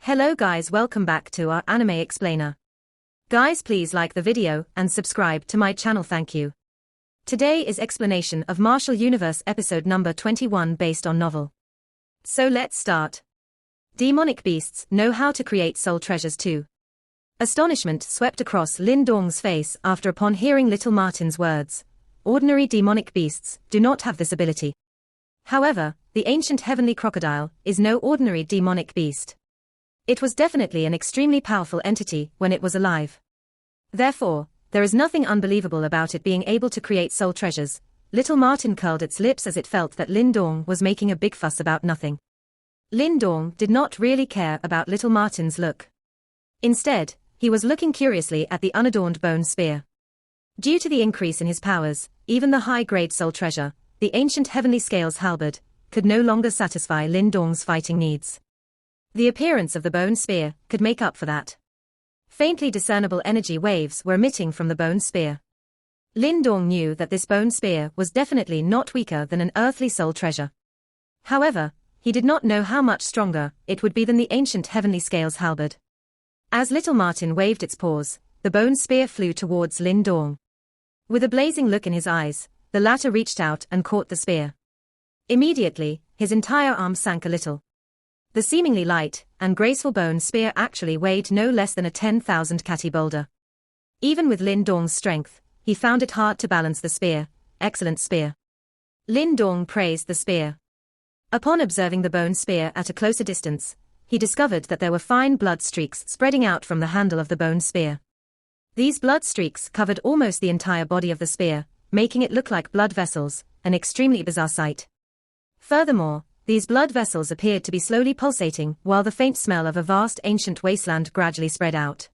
Hello guys, welcome back to our anime explainer. Guys, please like the video and subscribe to my channel, thank you. Today is explanation of Martial Universe episode number 21 based on novel. So let's start. Demonic beasts know how to create soul treasures too. Astonishment swept across Lin Dong's face upon hearing little Martin's words. Ordinary demonic beasts do not have this ability. However, the ancient heavenly crocodile is no ordinary demonic beast. It was definitely an extremely powerful entity when it was alive. Therefore, there is nothing unbelievable about it being able to create soul treasures. Little Martin curled its lips as it felt that Lin Dong was making a big fuss about nothing. Lin Dong did not really care about little Martin's look. Instead, he was looking curiously at the unadorned bone spear. Due to the increase in his powers, even the high-grade soul treasure, the ancient heavenly scales halberd, could no longer satisfy Lin Dong's fighting needs. The appearance of the bone spear could make up for that. Faintly discernible energy waves were emitting from the bone spear. Lin Dong knew that this bone spear was definitely not weaker than an earthly soul treasure. However, he did not know how much stronger it would be than the ancient heavenly scales halberd. As little Martin waved its paws, the bone spear flew towards Lin Dong. With a blazing look in his eyes, the latter reached out and caught the spear. Immediately, his entire arm sank a little. The seemingly light and graceful bone spear actually weighed no less than a 10,000 kati boulder. Even with Lin Dong's strength, he found it hard to balance the spear. Excellent spear. Lin Dong praised the spear. Upon observing the bone spear at a closer distance, he discovered that there were fine blood streaks spreading out from the handle of the bone spear. These blood streaks covered almost the entire body of the spear, making it look like blood vessels, an extremely bizarre sight. Furthermore, these blood vessels appeared to be slowly pulsating while the faint smell of a vast ancient wasteland gradually spread out.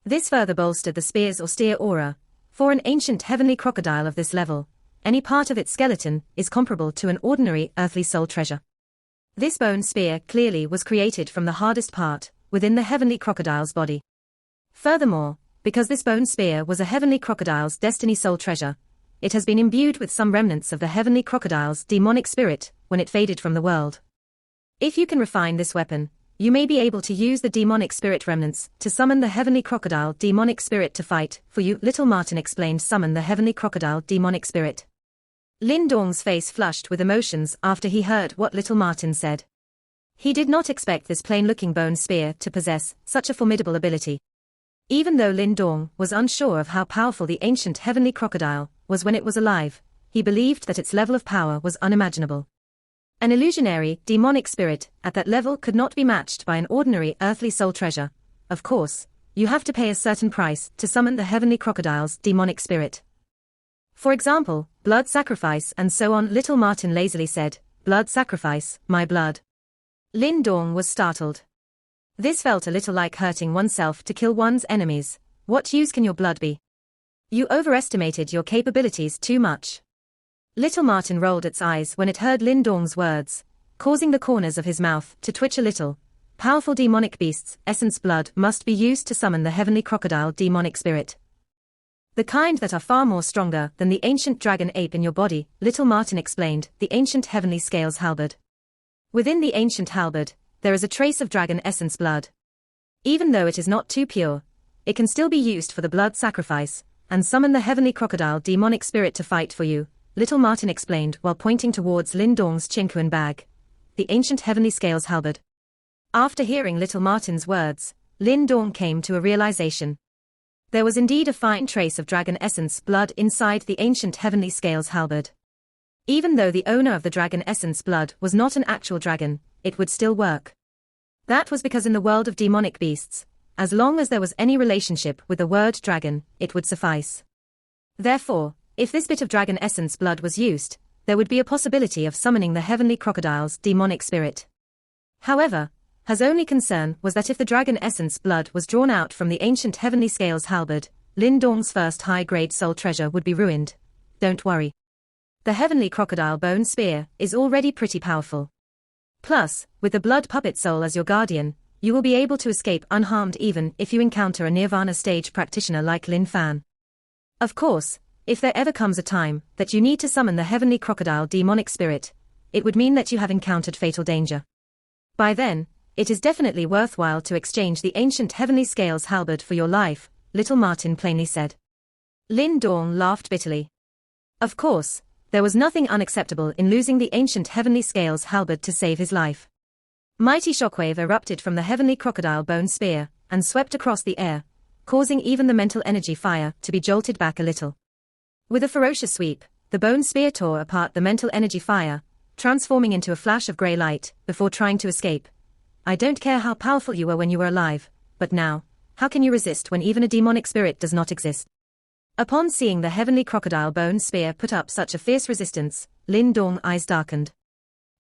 This further bolstered the spear's austere aura. For an ancient heavenly crocodile of this level, any part of its skeleton is comparable to an ordinary earthly soul treasure. This bone spear clearly was created from the hardest part within the heavenly crocodile's body. Furthermore, because this bone spear was a heavenly crocodile's destiny soul treasure, it has been imbued with some remnants of the heavenly crocodile's demonic spirit when it faded from the world. If you can refine this weapon, you may be able to use the demonic spirit remnants to summon the heavenly crocodile demonic spirit to fight for you. Little Martin explained. Summon the heavenly crocodile demonic spirit. Lin Dong's face flushed with emotions after he heard what little Martin said. He did not expect this plain-looking bone spear to possess such a formidable ability. Even though Lin Dong was unsure of how powerful the ancient heavenly crocodile was when it was alive, he believed that its level of power was unimaginable. An illusionary, demonic spirit at that level could not be matched by an ordinary earthly soul treasure. Of course, you have to pay a certain price to summon the heavenly crocodile's demonic spirit. For example, blood sacrifice and so on. Little Martin lazily said, "Blood sacrifice, my blood." Lin Dong was startled. This felt a little like hurting oneself to kill one's enemies. What use can your blood be? You overestimated your capabilities too much. Little Martin rolled its eyes when it heard Lin Dong's words, causing the corners of his mouth to twitch a little. Powerful demonic beasts' essence blood must be used to summon the heavenly crocodile demonic spirit. The kind that are far more stronger than the ancient dragon ape in your body, Little Martin explained. The ancient heavenly scales halberd. Within the ancient halberd, there is a trace of dragon essence blood. Even though it is not too pure, it can still be used for the blood sacrifice and summon the heavenly crocodile demonic spirit to fight for you, Little Martin explained while pointing towards Lin Dong's chinkuan bag. The ancient heavenly scales halberd. After hearing Little Martin's words, Lin Dong came to a realization. There was indeed a fine trace of dragon essence blood inside the ancient heavenly scales halberd. Even though the owner of the dragon essence blood was not an actual dragon, it would still work. That was because in the world of demonic beasts, as long as there was any relationship with the word dragon, it would suffice. Therefore, if this bit of dragon essence blood was used, there would be a possibility of summoning the heavenly crocodile's demonic spirit. However, his only concern was that if the dragon essence blood was drawn out from the ancient heavenly scales halberd, Lin Dong's first high-grade soul treasure would be ruined. Don't worry. The heavenly crocodile bone spear is already pretty powerful. Plus, with the blood puppet soul as your guardian, you will be able to escape unharmed even if you encounter a Nirvana stage practitioner like Lin Fan. Of course, if there ever comes a time that you need to summon the heavenly crocodile demonic spirit, it would mean that you have encountered fatal danger. By then, It is definitely worthwhile to exchange the ancient heavenly scales halberd for your life, little Martin plainly said. Lin Dong laughed bitterly. Of course, there was nothing unacceptable in losing the ancient heavenly scales halberd to save his life. Mighty shockwave erupted from the heavenly crocodile bone spear, and swept across the air, causing even the mental energy fire to be jolted back a little. With a ferocious sweep, the bone spear tore apart the mental energy fire, transforming into a flash of grey light, before trying to escape. I don't care how powerful you were when you were alive, but now, how can you resist when even a demonic spirit does not exist? Upon seeing the heavenly crocodile bone spear put up such a fierce resistance, Lin Dong's eyes darkened.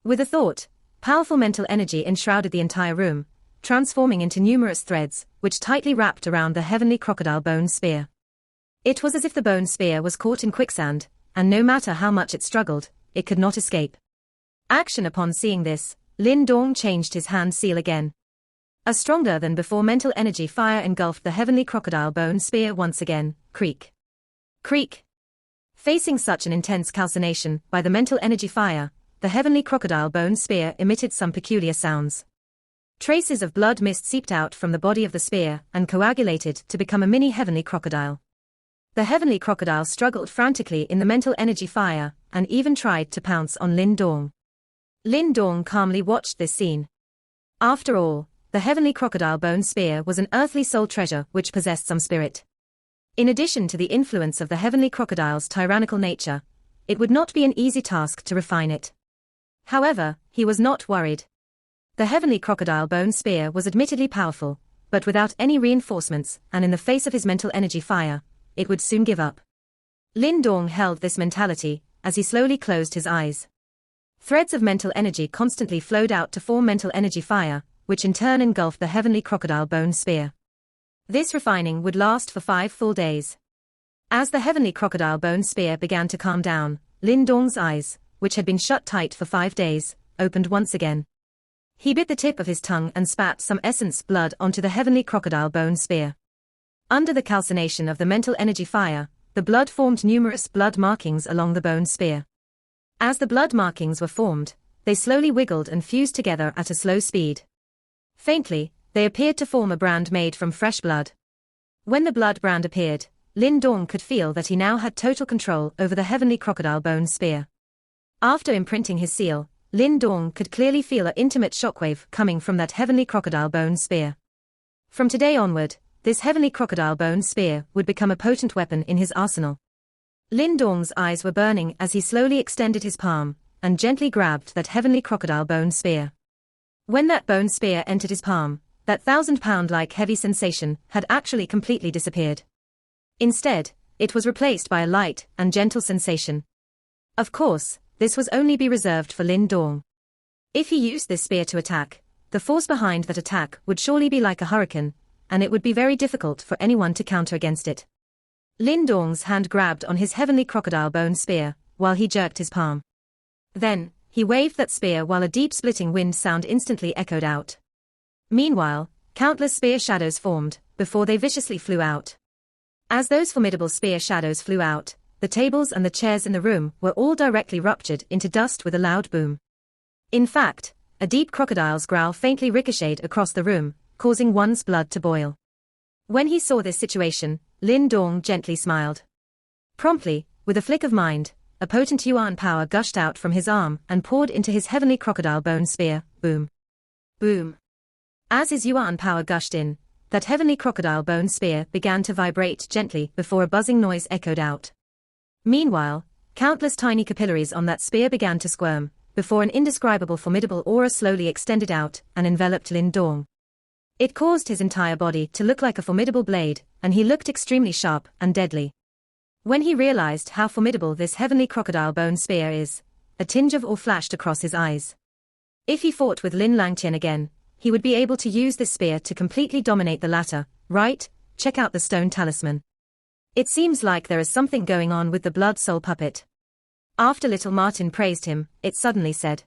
With a thought, powerful mental energy enshrouded the entire room, transforming into numerous threads, which tightly wrapped around the heavenly crocodile bone spear. It was as if the bone spear was caught in quicksand, and no matter how much it struggled, it could not escape. Action. Upon seeing this, Lin Dong changed his hand seal again. A stronger than before mental energy fire engulfed the heavenly crocodile bone spear once again. Creak. Creak. Facing such an intense calcination by the mental energy fire, the heavenly crocodile bone spear emitted some peculiar sounds. Traces of blood mist seeped out from the body of the spear and coagulated to become a mini heavenly crocodile. The heavenly crocodile struggled frantically in the mental energy fire, and even tried to pounce on Lin Dong. Lin Dong calmly watched this scene. After all, the heavenly crocodile bone spear was an earthly soul treasure which possessed some spirit. In addition to the influence of the heavenly crocodile's tyrannical nature, it would not be an easy task to refine it. However, he was not worried. The heavenly crocodile bone spear was admittedly powerful, but without any reinforcements and in the face of his mental energy fire, it would soon give up. Lin Dong held this mentality as he slowly closed his eyes. Threads of mental energy constantly flowed out to form mental energy fire, which in turn engulfed the heavenly crocodile bone spear. This refining would last for 5 full days. As the heavenly crocodile bone spear began to calm down, Lin Dong's eyes, which had been shut tight for 5 days, opened once again. He bit the tip of his tongue and spat some essence blood onto the heavenly crocodile bone spear. Under the calcination of the mental energy fire, the blood formed numerous blood markings along the bone spear. As the blood markings were formed, they slowly wiggled and fused together at a slow speed. Faintly, they appeared to form a brand made from fresh blood. When the blood brand appeared, Lin Dong could feel that he now had total control over the heavenly crocodile bone spear. After imprinting his seal, Lin Dong could clearly feel an intimate shockwave coming from that heavenly crocodile bone spear. From today onward, this heavenly crocodile bone spear would become a potent weapon in his arsenal. Lin Dong's eyes were burning as he slowly extended his palm and gently grabbed that heavenly crocodile bone spear. When that bone spear entered his palm, that 1,000-pound-like heavy sensation had actually completely disappeared. Instead, it was replaced by a light and gentle sensation. Of course, this was only be reserved for Lin Dong. If he used this spear to attack, the force behind that attack would surely be like a hurricane, and it would be very difficult for anyone to counter against it. Lin Dong's hand grabbed on his heavenly crocodile bone spear, while he jerked his palm. Then, he waved that spear while a deep splitting wind sound instantly echoed out. Meanwhile, countless spear shadows formed, before they viciously flew out. As those formidable spear shadows flew out, the tables and the chairs in the room were all directly ruptured into dust with a loud boom. In fact, a deep crocodile's growl faintly ricocheted across the room, causing one's blood to boil. When he saw this situation, Lin Dong gently smiled. Promptly, with a flick of mind, a potent yuan power gushed out from his arm and poured into his heavenly crocodile bone spear. Boom. Boom. As his yuan power gushed in, that heavenly crocodile bone spear began to vibrate gently before a buzzing noise echoed out. Meanwhile, countless tiny capillaries on that spear began to squirm, before an indescribable formidable aura slowly extended out and enveloped Lin Dong. It caused his entire body to look like a formidable blade, and he looked extremely sharp and deadly. When he realized how formidable this heavenly crocodile bone spear is, a tinge of awe flashed across his eyes. If he fought with Lin Langtian again, he would be able to use this spear to completely dominate the latter, right? Check out the stone talisman. It seems like there is something going on with the blood soul puppet. After little Martin praised him, it suddenly said.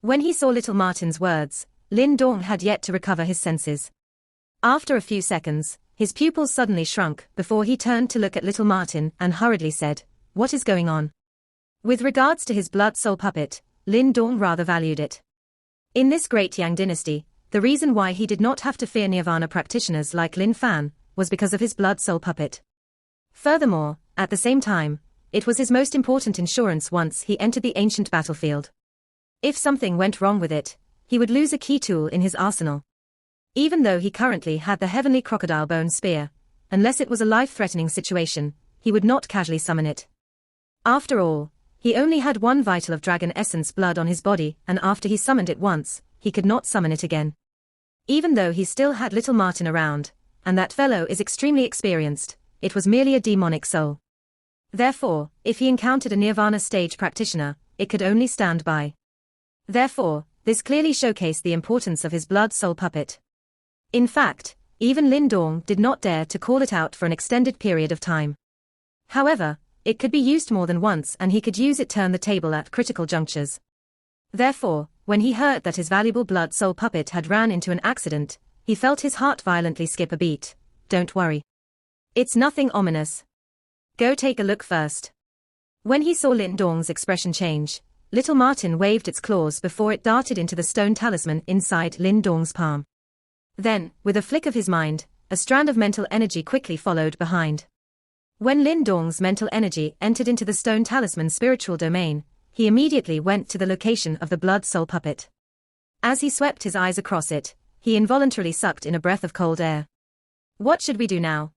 When he saw little Martin's words, Lin Dong had yet to recover his senses. After a few seconds, his pupils suddenly shrunk before he turned to look at little Martin and hurriedly said, "What is going on?" With regards to his blood soul puppet, Lin Dong rather valued it. In this great Yang dynasty, the reason why he did not have to fear Nirvana practitioners like Lin Fan was because of his blood soul puppet. Furthermore, at the same time, it was his most important insurance once he entered the ancient battlefield. If something went wrong with it, he would lose a key tool in his arsenal. Even though he currently had the heavenly crocodile bone spear, unless it was a life-threatening situation, he would not casually summon it. After all, he only had one vital of dragon essence blood on his body, and after he summoned it once, he could not summon it again. Even though he still had little Martin around, and that fellow is extremely experienced, it was merely a demonic soul. Therefore, if he encountered a Nirvana stage practitioner, it could only stand by. Therefore, this clearly showcased the importance of his blood soul puppet. In fact, even Lin Dong did not dare to call it out for an extended period of time. However, it could be used more than once and he could use it turn the table at critical junctures. Therefore, when he heard that his valuable blood soul puppet had ran into an accident, he felt his heart violently skip a beat. Don't worry. It's nothing ominous. Go take a look first. When he saw Lin Dong's expression change, little Martin waved its claws before it darted into the stone talisman inside Lin Dong's palm. Then, with a flick of his mind, a strand of mental energy quickly followed behind. When Lin Dong's mental energy entered into the stone talisman's spiritual domain, he immediately went to the location of the blood soul puppet. As he swept his eyes across it, he involuntarily sucked in a breath of cold air. What should we do now?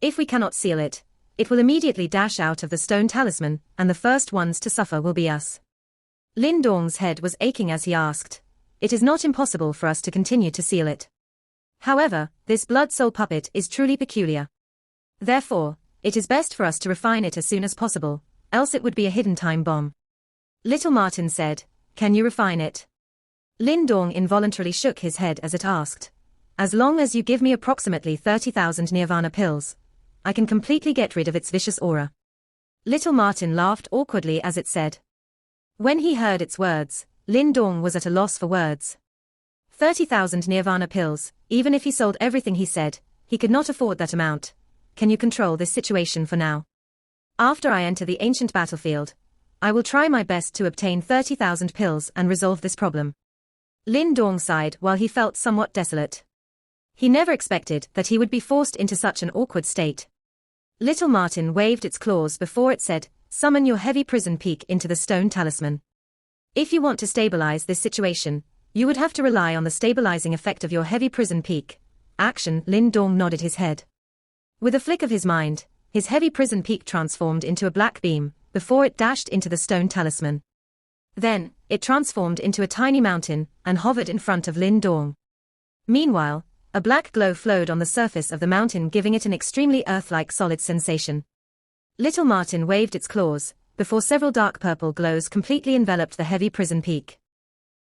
If we cannot seal it, it will immediately dash out of the stone talisman, and the first ones to suffer will be us. Lin Dong's head was aching as he asked, "It is not impossible for us to continue to seal it. However, this blood soul puppet is truly peculiar. Therefore, it is best for us to refine it as soon as possible, else it would be a hidden time bomb." Little Martin said, "Can you refine it?" Lin Dong involuntarily shook his head as it asked, "As long as you give me approximately 30,000 Nirvana pills, I can completely get rid of its vicious aura." Little Martin laughed awkwardly as it said. When he heard its words, Lin Dong was at a loss for words. 30,000 Nirvana pills, even if he sold everything he said, he could not afford that amount. Can you control this situation for now? After I enter the ancient battlefield, I will try my best to obtain 30,000 pills and resolve this problem. Lin Dong sighed while he felt somewhat desolate. He never expected that he would be forced into such an awkward state. Little Martin waved its claws before it said, "Summon your heavy prison peak into the stone talisman. If you want to stabilize this situation, you would have to rely on the stabilizing effect of your heavy prison peak." Action. Lin Dong nodded his head. With a flick of his mind, his heavy prison peak transformed into a black beam, before it dashed into the stone talisman. Then, it transformed into a tiny mountain, and hovered in front of Lin Dong. Meanwhile, a black glow flowed on the surface of the mountain, giving it an extremely earth-like solid sensation. Little Martin waved its claws, before several dark purple glows completely enveloped the heavy prison peak.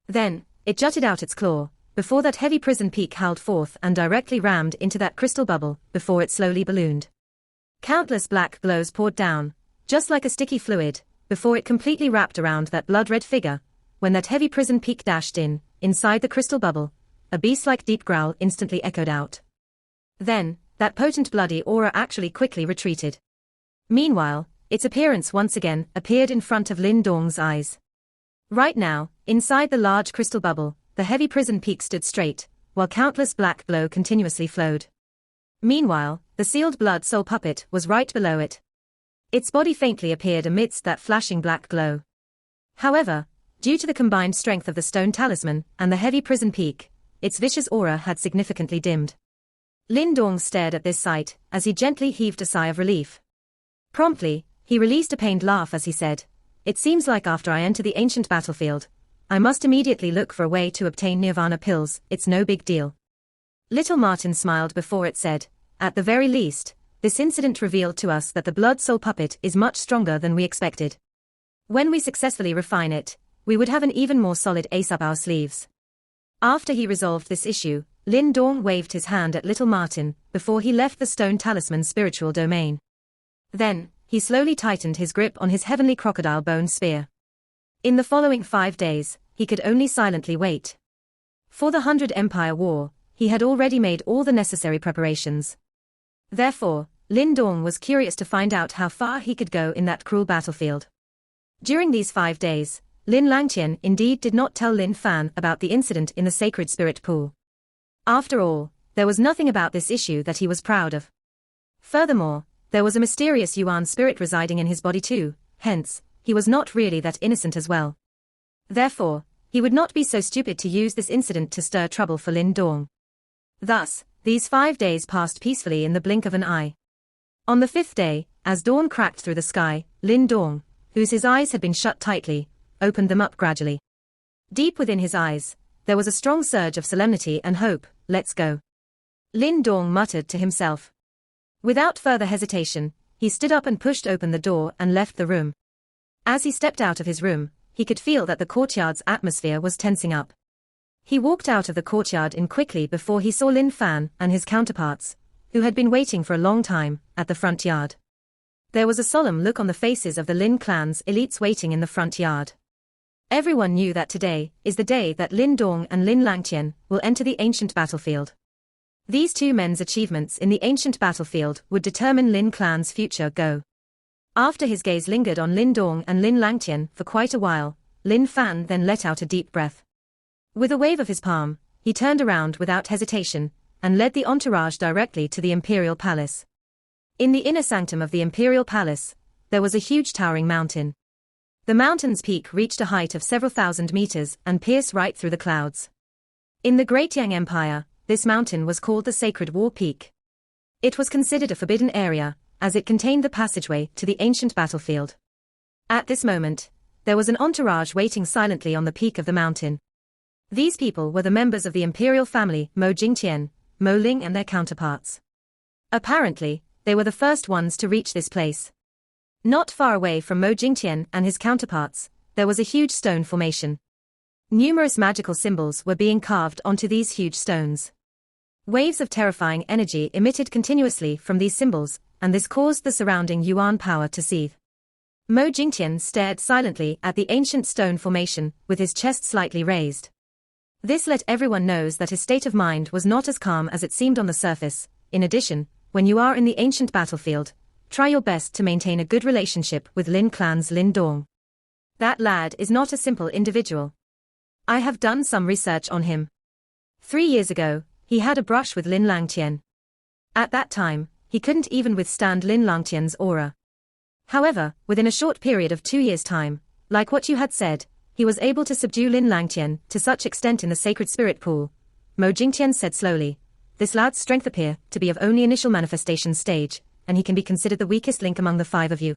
Then, it jutted out its claw, before that heavy prison peak howled forth and directly rammed into that crystal bubble, before it slowly ballooned. Countless black glows poured down, just like a sticky fluid, before it completely wrapped around that blood-red figure. When that heavy prison peak dashed in, inside the crystal bubble, a beast-like deep growl instantly echoed out. Then, that potent bloody aura actually quickly retreated. Meanwhile, its appearance once again appeared in front of Lin Dong's eyes. Right now, inside the large crystal bubble, the heavy prison peak stood straight, while countless black glow continuously flowed. Meanwhile, the sealed blood soul puppet was right below it. Its body faintly appeared amidst that flashing black glow. However, due to the combined strength of the stone talisman and the heavy prison peak, its vicious aura had significantly dimmed. Lin Dong stared at this sight, as he gently heaved a sigh of relief. Promptly, he released a pained laugh as he said, "It seems like after I enter the ancient battlefield, I must immediately look for a way to obtain Nirvana pills. It's no big deal." Little Martin smiled before it said, "At the very least, this incident revealed to us that the blood soul puppet is much stronger than we expected. When we successfully refine it, we would have an even more solid ace up our sleeves." After he resolved this issue, Lin Dong waved his hand at Little Martin, before he left the stone talisman's spiritual domain. Then, he slowly tightened his grip on his heavenly crocodile bone spear. In the following 5 days, he could only silently wait. For the 100 Empire War, he had already made all the necessary preparations. Therefore, Lin Dong was curious to find out how far he could go in that cruel battlefield. During these 5 days, Lin Langtian indeed did not tell Lin Fan about the incident in the sacred spirit pool. After all, there was nothing about this issue that he was proud of. Furthermore, there was a mysterious Yuan spirit residing in his body too, hence, he was not really that innocent as well. Therefore, he would not be so stupid to use this incident to stir trouble for Lin Dong. Thus, these 5 days passed peacefully in the blink of an eye. On the 5th day, as dawn cracked through the sky, Lin Dong, whose eyes had been shut tightly, opened them up gradually. Deep within his eyes, there was a strong surge of solemnity and hope. Let's go. Lin Dong muttered to himself. Without further hesitation, he stood up and pushed open the door and left the room. As he stepped out of his room, he could feel that the courtyard's atmosphere was tensing up. He walked out of the courtyard quickly before he saw Lin Fan and his counterparts, who had been waiting for a long time, at the front yard. There was a solemn look on the faces of the Lin clan's elites waiting in the front yard. Everyone knew that today is the day that Lin Dong and Lin Langtian will enter the ancient battlefield. These two men's achievements in the ancient battlefield would determine Lin clan's future go. After his gaze lingered on Lin Dong and Lin Langtian for quite a while, Lin Fan then let out a deep breath. With a wave of his palm, he turned around without hesitation, and led the entourage directly to the imperial palace. In the inner sanctum of the imperial palace, there was a huge towering mountain. The mountain's peak reached a height of several thousand meters and pierced right through the clouds. In the Great Yang Empire, this mountain was called the Sacred War Peak. It was considered a forbidden area, as it contained the passageway to the ancient battlefield. At this moment, there was an entourage waiting silently on the peak of the mountain. These people were the members of the imperial family Mo Jingtian, Mo Ling and their counterparts. Apparently, they were the first ones to reach this place. Not far away from Mo Jingtian and his counterparts, there was a huge stone formation. Numerous magical symbols were being carved onto these huge stones. Waves of terrifying energy emitted continuously from these symbols, and this caused the surrounding Yuan power to seethe. Mo Jingtian stared silently at the ancient stone formation, with his chest slightly raised. This let everyone know that his state of mind was not as calm as it seemed on the surface. In addition, when you are in the ancient battlefield, try your best to maintain a good relationship with Lin clan's Lin Dong. That lad is not a simple individual. I have done some research on him. 3 years ago, he had a brush with Lin Langtian. At that time, he couldn't even withstand Lin Langtian's aura. However, within a short period of 2 years' time, like what you had said, he was able to subdue Lin Langtian to such extent in the sacred spirit pool. Mo Jingtian said slowly. This lad's strength appear to be of only initial manifestation stage, and he can be considered the weakest link among the 5 of you.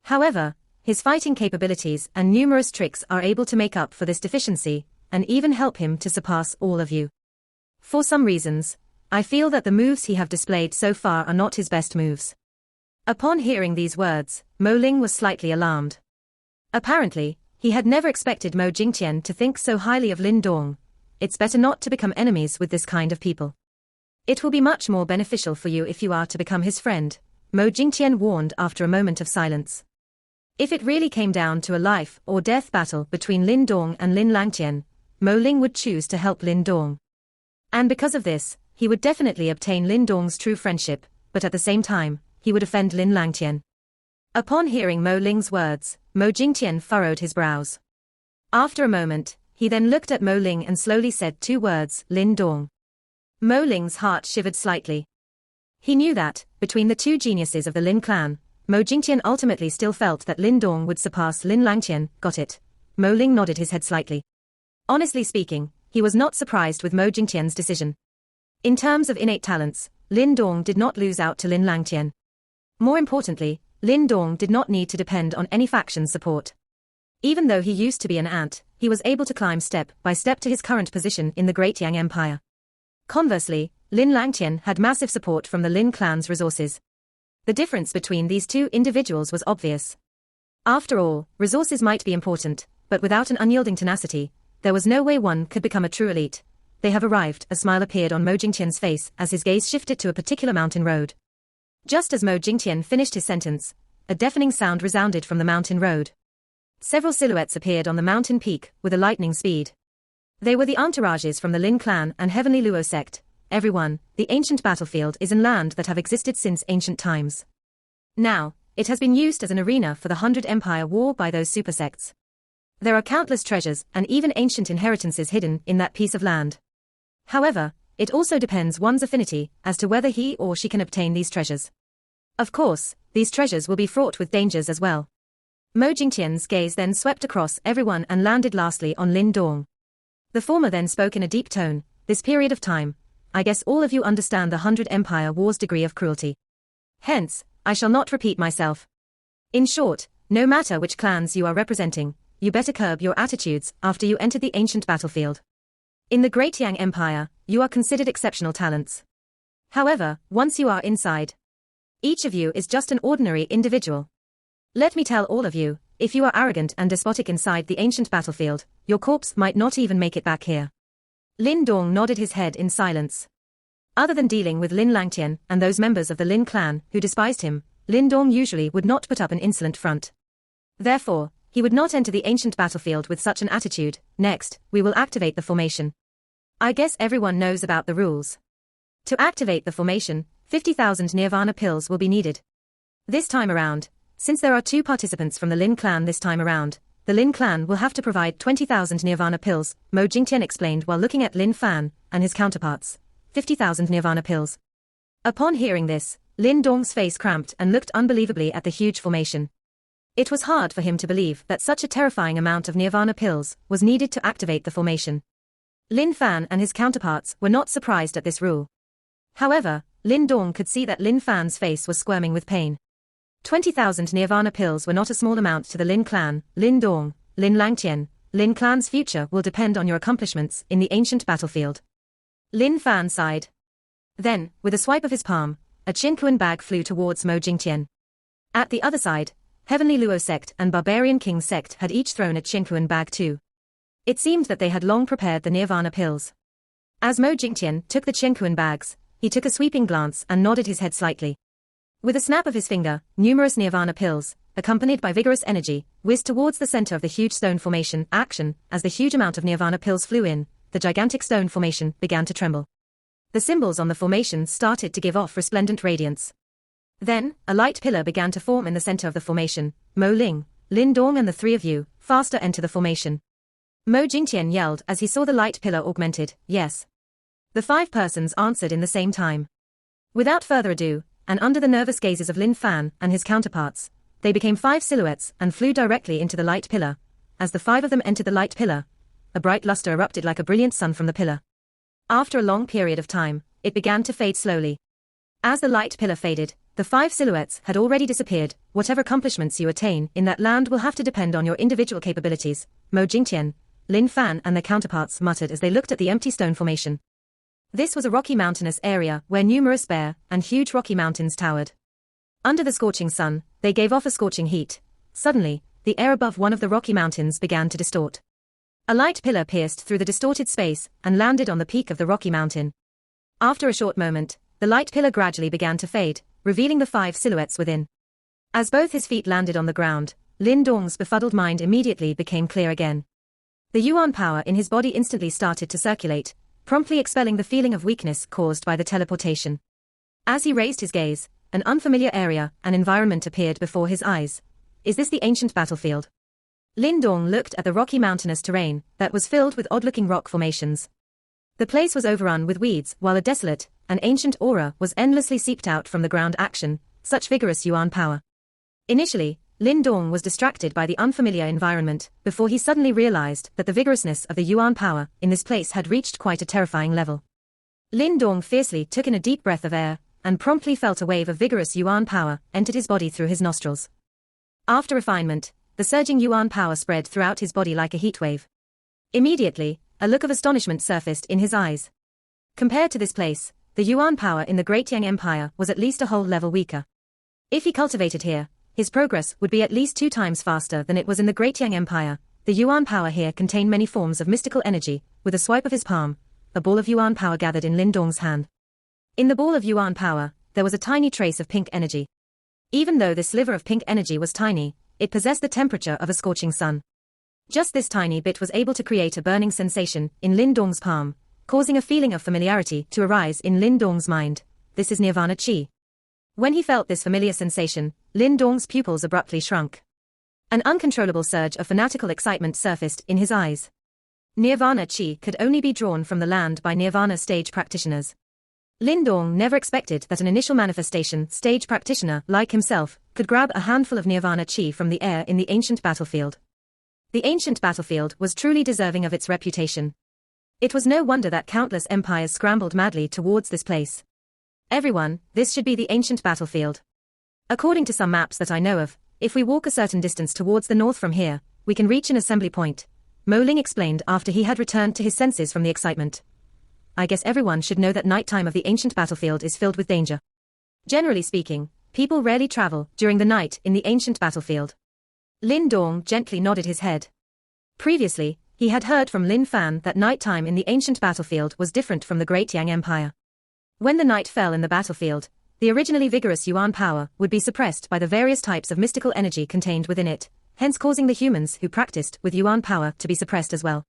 However, his fighting capabilities and numerous tricks are able to make up for this deficiency, and even help him to surpass all of you. For some reasons, I feel that the moves he have displayed so far are not his best moves. Upon hearing these words, Mo Ling was slightly alarmed. Apparently, he had never expected Mo Jingtian to think so highly of Lin Dong. It's better not to become enemies with this kind of people. It will be much more beneficial for you if you are to become his friend, Mo Jingtian warned after a moment of silence. If it really came down to a life or death battle between Lin Dong and Lin Langtian, Mo Ling would choose to help Lin Dong. And because of this, he would definitely obtain Lin Dong's true friendship, but at the same time, he would offend Lin Langtian. Upon hearing Mo Ling's words, Mo Jingtian furrowed his brows. After a moment, he then looked at Mo Ling and slowly said 2 words, Lin Dong. Mo Ling's heart shivered slightly. He knew that, between the 2 geniuses of the Lin clan, Mo Jingtian ultimately still felt that Lin Dong would surpass Lin Langtian. Got it. Mo Ling nodded his head slightly. Honestly speaking, he was not surprised with Mo Jingtian's decision. In terms of innate talents, Lin Dong did not lose out to Lin Langtian. More importantly, Lin Dong did not need to depend on any faction support. Even though he used to be an ant, he was able to climb step by step to his current position in the Great Yang Empire. Conversely, Lin Langtian had massive support from the Lin clan's resources. The difference between these 2 individuals was obvious. After all, resources might be important, but without an unyielding tenacity, there was no way one could become a true elite. They have arrived. A smile appeared on Mo Jingtian's face as his gaze shifted to a particular mountain road. Just as Mo Jingtian finished his sentence, a deafening sound resounded from the mountain road. Several silhouettes appeared on the mountain peak with a lightning speed. They were the entourages from the Lin clan and Heavenly Luo sect. Everyone, the ancient battlefield is in land that have existed since ancient times. Now, it has been used as an arena for the 100 Empire War by those super sects. There are countless treasures and even ancient inheritances hidden in that piece of land. However, it also depends one's affinity as to whether he or she can obtain these treasures. Of course, these treasures will be fraught with dangers as well. Mo Jingtian's gaze then swept across everyone and landed lastly on Lin Dong. The former then spoke in a deep tone, "This period of time, I guess all of you understand the 100 Empire War's degree of cruelty. Hence, I shall not repeat myself. In short, no matter which clans you are representing, you better curb your attitudes after you enter the ancient battlefield. In the Great Yang Empire, you are considered exceptional talents. However, once you are inside, each of you is just an ordinary individual. Let me tell all of you, if you are arrogant and despotic inside the ancient battlefield, your corpse might not even make it back here." Lin Dong nodded his head in silence. Other than dealing with Lin Langtian and those members of the Lin clan who despised him, Lin Dong usually would not put up an insolent front. Therefore, he would not enter the ancient battlefield with such an attitude. "Next, we will activate the formation. I guess everyone knows about the rules. To activate the formation, 50,000 Nirvana pills will be needed. This time around, since there are 2 participants from the Lin clan this time around, the Lin clan will have to provide 20,000 Nirvana pills," Mo Jingtian explained while looking at Lin Fan and his counterparts. 50,000 Nirvana pills. Upon hearing this, Lin Dong's face cramped and looked unbelievably at the huge formation. It was hard for him to believe that such a terrifying amount of Nirvana pills was needed to activate the formation. Lin Fan and his counterparts were not surprised at this rule. However, Lin Dong could see that Lin Fan's face was squirming with pain. 20,000 Nirvana pills were not a small amount to the Lin clan. "Lin Dong, Lin Langtian, Lin clan's future will depend on your accomplishments in the ancient battlefield." Lin Fan sighed. Then, with a swipe of his palm, a Qinquan bag flew towards Mo Jingtian. At the other side, Heavenly Luo sect and Barbarian King sect had each thrown a Qinquan bag too. It seemed that they had long prepared the Nirvana pills. As Mo Jingtian took the Qinquan bags, he took a sweeping glance and nodded his head slightly. With a snap of his finger, numerous Nirvana pills, accompanied by vigorous energy, whizzed towards the center of the huge stone formation. Action, as the huge amount of Nirvana pills flew in, the gigantic stone formation began to tremble. The symbols on the formation started to give off resplendent radiance. Then, a light pillar began to form in the center of the formation. "Mo Ling, Lin Dong and the 3 of you, faster enter the formation." Mo Jingtian yelled as he saw the light pillar augmented. "Yes." The 5 persons answered in the same time. Without further ado, and under the nervous gazes of Lin Fan and his counterparts, they became 5 silhouettes and flew directly into the light pillar. As the 5 of them entered the light pillar, a bright luster erupted like a brilliant sun from the pillar. After a long period of time, it began to fade slowly. As the light pillar faded, the 5 silhouettes had already disappeared. "Whatever accomplishments you attain in that land will have to depend on your individual capabilities," Mo Jingtian, Lin Fan and their counterparts muttered as they looked at the empty stone formation. This was a rocky mountainous area where numerous bare and huge rocky mountains towered. Under the scorching sun, they gave off a scorching heat. Suddenly, the air above one of the rocky mountains began to distort. A light pillar pierced through the distorted space and landed on the peak of the rocky mountain. After a short moment, the light pillar gradually began to fade, revealing the 5 silhouettes within. As both his feet landed on the ground, Lin Dong's befuddled mind immediately became clear again. The Yuan power in his body instantly started to circulate, promptly expelling the feeling of weakness caused by the teleportation. As he raised his gaze, an unfamiliar area and environment appeared before his eyes. Is this the ancient battlefield? Lin Dong looked at the rocky mountainous terrain that was filled with odd-looking rock formations. The place was overrun with weeds, while a desolate, an ancient aura was endlessly seeped out from the ground. Action, such vigorous Yuan power. Initially, Lin Dong was distracted by the unfamiliar environment, before he suddenly realized that the vigorousness of the Yuan power in this place had reached quite a terrifying level. Lin Dong fiercely took in a deep breath of air, and promptly felt a wave of vigorous Yuan power entered his body through his nostrils. After refinement, the surging Yuan power spread throughout his body like a heat wave. Immediately, a look of astonishment surfaced in his eyes. Compared to this place, the Yuan power in the Great Yang Empire was at least a whole level weaker. If he cultivated here, his progress would be at least 2 times faster than it was in the Great Yang Empire. The Yuan power here contained many forms of mystical energy. With a swipe of his palm, a ball of Yuan power gathered in Lin Dong's hand. In the ball of Yuan power, there was a tiny trace of pink energy. Even though this sliver of pink energy was tiny, it possessed the temperature of a scorching sun. Just this tiny bit was able to create a burning sensation in Lin Dong's palm, causing a feeling of familiarity to arise in Lin Dong's mind. This is Nirvana Chi. When he felt this familiar sensation, Lin Dong's pupils abruptly shrunk. An uncontrollable surge of fanatical excitement surfaced in his eyes. Nirvana chi could only be drawn from the land by Nirvana stage practitioners. Lin Dong never expected that an initial manifestation stage practitioner like himself could grab a handful of Nirvana chi from the air in the ancient battlefield. The ancient battlefield was truly deserving of its reputation. It was no wonder that countless empires scrambled madly towards this place. Everyone, this should be the ancient battlefield. According to some maps that I know of, if we walk a certain distance towards the north from here, we can reach an assembly point, Mo Ling explained after he had returned to his senses from the excitement. I guess everyone should know that nighttime of the ancient battlefield is filled with danger. Generally speaking, people rarely travel during the night in the ancient battlefield. Lin Dong gently nodded his head. Previously, he had heard from Lin Fan that nighttime in the ancient battlefield was different from the Great Yang Empire. When the night fell in the battlefield, the originally vigorous Yuan power would be suppressed by the various types of mystical energy contained within it, hence causing the humans who practiced with Yuan power to be suppressed as well.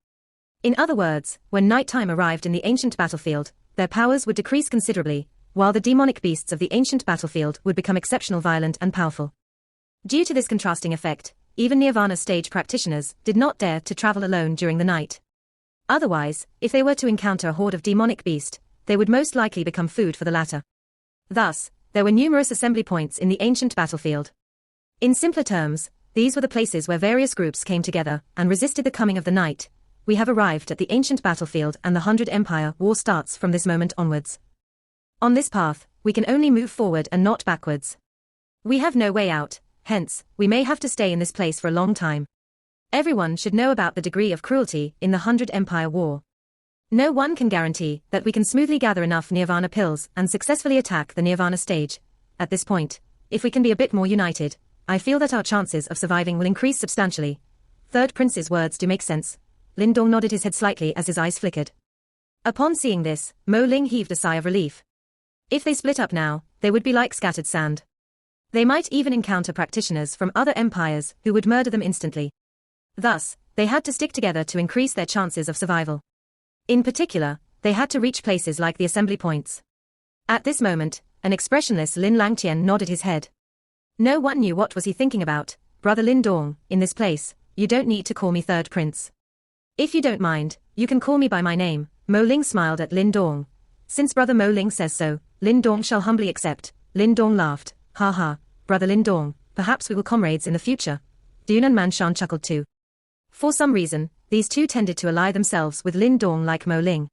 In other words, when nighttime arrived in the ancient battlefield, their powers would decrease considerably, while the demonic beasts of the ancient battlefield would become exceptional violent and powerful. Due to this contrasting effect, even Nirvana stage practitioners did not dare to travel alone during the night. Otherwise, if they were to encounter a horde of demonic beast, they would most likely become food for the latter. Thus, there were numerous assembly points in the ancient battlefield. In simpler terms, these were the places where various groups came together and resisted the coming of the night. We have arrived at the ancient battlefield and the 100 Empire War starts from this moment onwards. On this path, we can only move forward and not backwards. We have no way out, hence, we may have to stay in this place for a long time. Everyone should know about the degree of cruelty in the 100 Empire War. No one can guarantee that we can smoothly gather enough Nirvana pills and successfully attack the Nirvana stage. At this point, if we can be a bit more united, I feel that our chances of surviving will increase substantially. Third Prince's words do make sense. Lin Dong nodded his head slightly as his eyes flickered. Upon seeing this, Mo Ling heaved a sigh of relief. If they split up now, they would be like scattered sand. They might even encounter practitioners from other empires who would murder them instantly. Thus, they had to stick together to increase their chances of survival. In particular, they had to reach places like the assembly points. At this moment, an expressionless Lin Langtian nodded his head. No one knew what was he thinking about. Brother Lin Dong, in this place, you don't need to call me Third Prince. If you don't mind, you can call me by my name. Mo Ling smiled at Lin Dong. Since Brother Mo Ling says so, Lin Dong shall humbly accept. Lin Dong laughed. Ha ha, Brother Lin Dong, perhaps we will comrades in the future. Dunan Manshan chuckled too. For some reason, these two tended to ally themselves with Lin Dong like Mo Ling.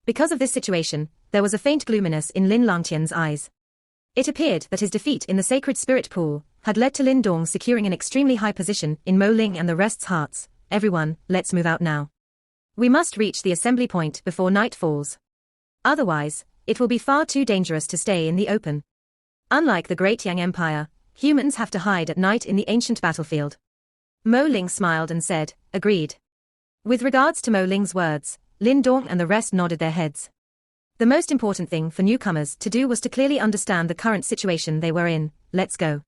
Because of this situation, there was a faint gloominess in Lin Langtian's eyes. It appeared that his defeat in the sacred spirit pool had led to Lin Dong securing an extremely high position in Mo Ling and the rest's hearts. Everyone, let's move out now. We must reach the assembly point before night falls. Otherwise, it will be far too dangerous to stay in the open. Unlike the Great Yang Empire, humans have to hide at night in the ancient battlefield. Mo Ling smiled and said, agreed. With regards to Mo Ling's words, Lin Dong and the rest nodded their heads. The most important thing for newcomers to do was to clearly understand the current situation they were in. Let's go.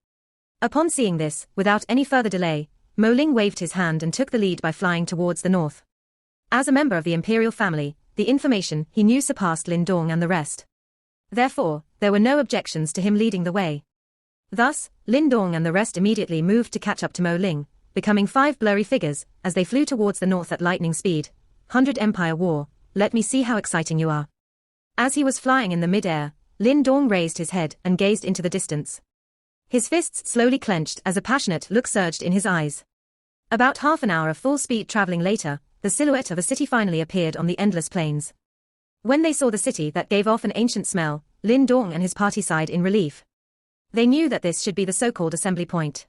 Upon seeing this, without any further delay, Mo Ling waved his hand and took the lead by flying towards the north. As a member of the imperial family, the information he knew surpassed Lin Dong and the rest. Therefore, there were no objections to him leading the way. Thus, Lin Dong and the rest immediately moved to catch up to Mo Ling, becoming 5 blurry figures as they flew towards the north at lightning speed. 100 Empire War, let me see how exciting you are. As he was flying in the mid-air, Lin Dong raised his head and gazed into the distance. His fists slowly clenched as a passionate look surged in his eyes. About half an hour of full-speed traveling later, the silhouette of a city finally appeared on the endless plains. When they saw the city that gave off an ancient smell, Lin Dong and his party sighed in relief. They knew that this should be the so-called assembly point.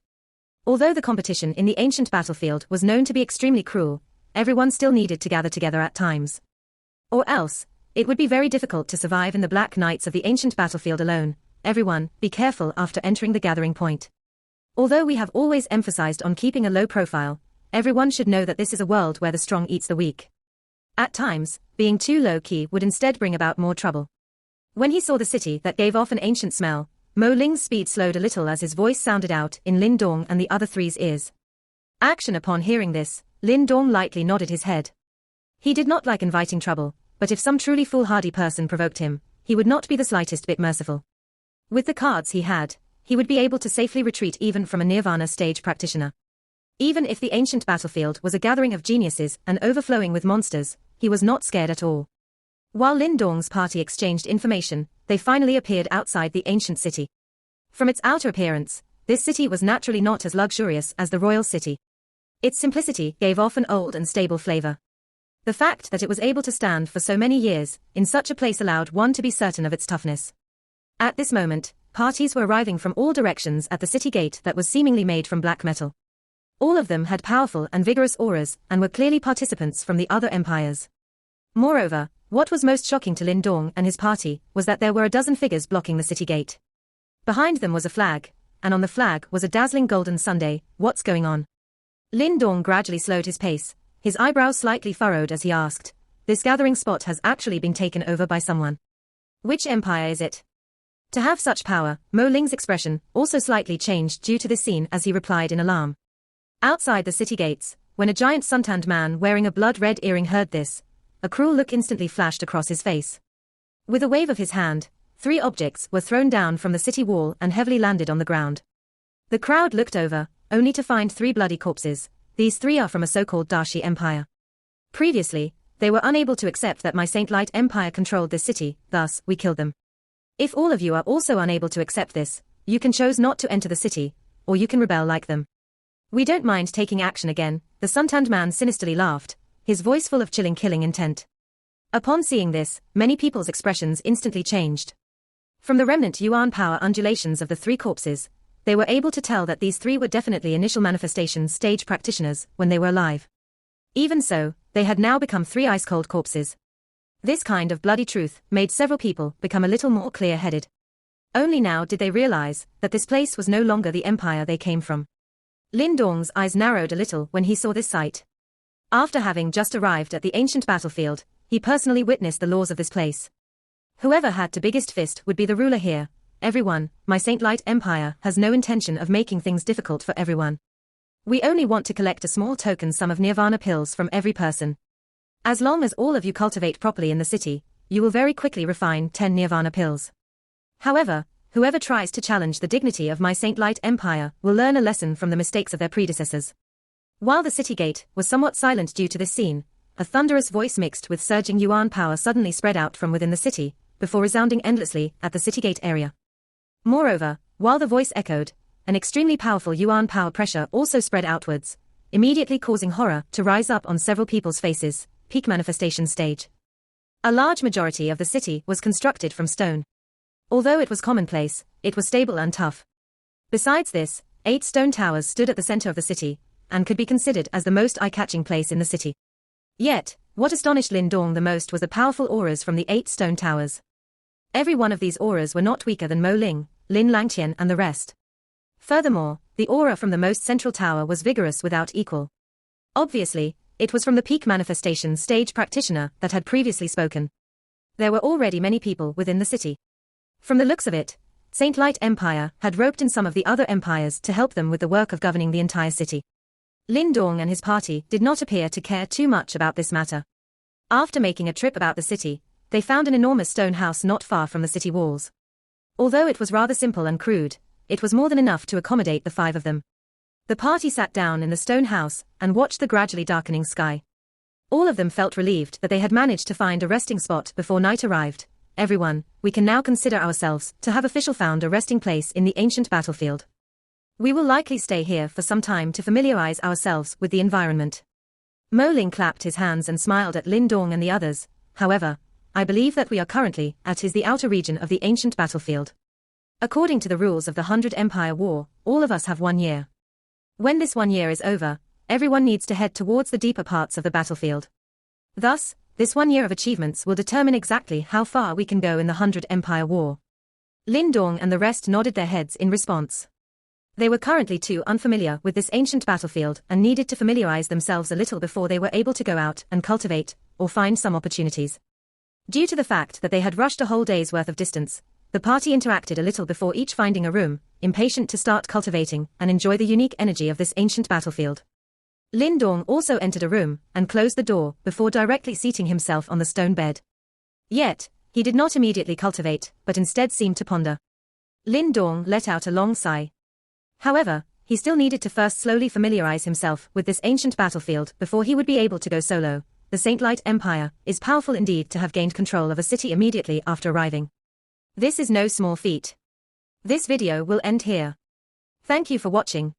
Although the competition in the ancient battlefield was known to be extremely cruel, everyone still needed to gather together at times. Or else, it would be very difficult to survive in the black nights of the ancient battlefield alone. Everyone, be careful after entering the gathering point. Although we have always emphasized on keeping a low profile, everyone should know that this is a world where the strong eats the weak. At times, being too low-key would instead bring about more trouble. When he saw the city that gave off an ancient smell, Mo Ling's speed slowed a little as his voice sounded out in Lin Dong and the other three's ears. Action. Upon hearing this, Lin Dong lightly nodded his head. He did not like inviting trouble, but if some truly foolhardy person provoked him, he would not be the slightest bit merciful. With the cards he had, he would be able to safely retreat even from a Nirvana stage practitioner. Even if the ancient battlefield was a gathering of geniuses and overflowing with monsters, he was not scared at all. While Lin Dong's party exchanged information, they finally appeared outside the ancient city. From its outer appearance, this city was naturally not as luxurious as the royal city. Its simplicity gave off an old and stable flavor. The fact that it was able to stand for so many years in such a place allowed one to be certain of its toughness. At this moment, parties were arriving from all directions at the city gate that was seemingly made from black metal. All of them had powerful and vigorous auras and were clearly participants from the other empires. Moreover, what was most shocking to Lin Dong and his party was that there were a dozen figures blocking the city gate. Behind them was a flag, and on the flag was a dazzling golden sundae. What's going on? Lin Dong gradually slowed his pace, his eyebrows slightly furrowed as he asked, "This gathering spot has actually been taken over by someone. Which empire is it?" To have such power, Mo Ling's expression also slightly changed due to this scene as he replied in alarm. Outside the city gates, when a giant suntanned man wearing a blood-red earring heard this, a cruel look instantly flashed across his face. With a wave of his hand, 3 objects were thrown down from the city wall and heavily landed on the ground. The crowd looked over, only to find 3 bloody corpses. These 3 are from a so-called Dashi empire. Previously, they were unable to accept that my Saint Light Empire controlled this city, thus, we killed them. If all of you are also unable to accept this, you can choose not to enter the city, or you can rebel like them. We don't mind taking action again, the suntanned man sinisterly laughed, his voice full of chilling killing intent. Upon seeing this, many people's expressions instantly changed. From the remnant Yuan power undulations of the 3 corpses, they were able to tell that these 3 were definitely initial manifestation stage practitioners when they were alive. Even so, they had now become 3 ice-cold corpses. This kind of bloody truth made several people become a little more clear-headed. Only now did they realize that this place was no longer the empire they came from. Lin Dong's eyes narrowed a little when he saw this sight. After having just arrived at the ancient battlefield, he personally witnessed the laws of this place. Whoever had the biggest fist would be the ruler here. Everyone, my Saint Light Empire has no intention of making things difficult for everyone. We only want to collect a small token sum of nirvana pills from every person. As long as all of you cultivate properly in the city, you will very quickly refine 10 nirvana pills. However, whoever tries to challenge the dignity of my Saint Light Empire will learn a lesson from the mistakes of their predecessors. While the city gate was somewhat silent due to this scene, a thunderous voice mixed with surging Yuan power suddenly spread out from within the city, before resounding endlessly at the city gate area. Moreover, while the voice echoed, an extremely powerful Yuan power pressure also spread outwards, immediately causing horror to rise up on several people's faces. Peak manifestation stage. A large majority of the city was constructed from stone. Although it was commonplace, it was stable and tough. Besides this, 8 stone towers stood at the center of the city, and could be considered as the most eye-catching place in the city. Yet, what astonished Lin Dong the most was the powerful auras from the 8 stone towers. Every one of these auras were not weaker than Mo Ling, Lin Langtian and the rest. Furthermore, the aura from the most central tower was vigorous without equal. Obviously, it was from the peak manifestation stage practitioner that had previously spoken. There were already many people within the city. From the looks of it, Saint Light Empire had roped in some of the other empires to help them with the work of governing the entire city. Lin Dong and his party did not appear to care too much about this matter. After making a trip about the city, they found an enormous stone house not far from the city walls. Although it was rather simple and crude, it was more than enough to accommodate the 5 of them. The party sat down in the stone house and watched the gradually darkening sky. All of them felt relieved that they had managed to find a resting spot before night arrived. Everyone, we can now consider ourselves to have officially found a resting place in the ancient battlefield. We will likely stay here for some time to familiarize ourselves with the environment. Mo Ling clapped his hands and smiled at Lin Dong and the others. However, I believe that we are currently at the outer region of the ancient battlefield. According to the rules of the 100 Empire War, all of us have 1 year. When this 1 year is over, everyone needs to head towards the deeper parts of the battlefield. Thus, this 1 year of achievements will determine exactly how far we can go in the 100 Empire War. Lin Dong and the rest nodded their heads in response. They were currently too unfamiliar with this ancient battlefield and needed to familiarize themselves a little before they were able to go out and cultivate, or find some opportunities. Due to the fact that they had rushed a whole day's worth of distance, the party interacted a little before each finding a room, impatient to start cultivating and enjoy the unique energy of this ancient battlefield. Lin Dong also entered a room and closed the door before directly seating himself on the stone bed. Yet, he did not immediately cultivate, but instead seemed to ponder. Lin Dong let out a long sigh. However, He still needed to first slowly familiarize himself with this ancient battlefield before he would be able to go solo. The Saint-Light Empire is powerful indeed to have gained control of a city immediately after arriving. This is no small feat. This video will end here. Thank you for watching.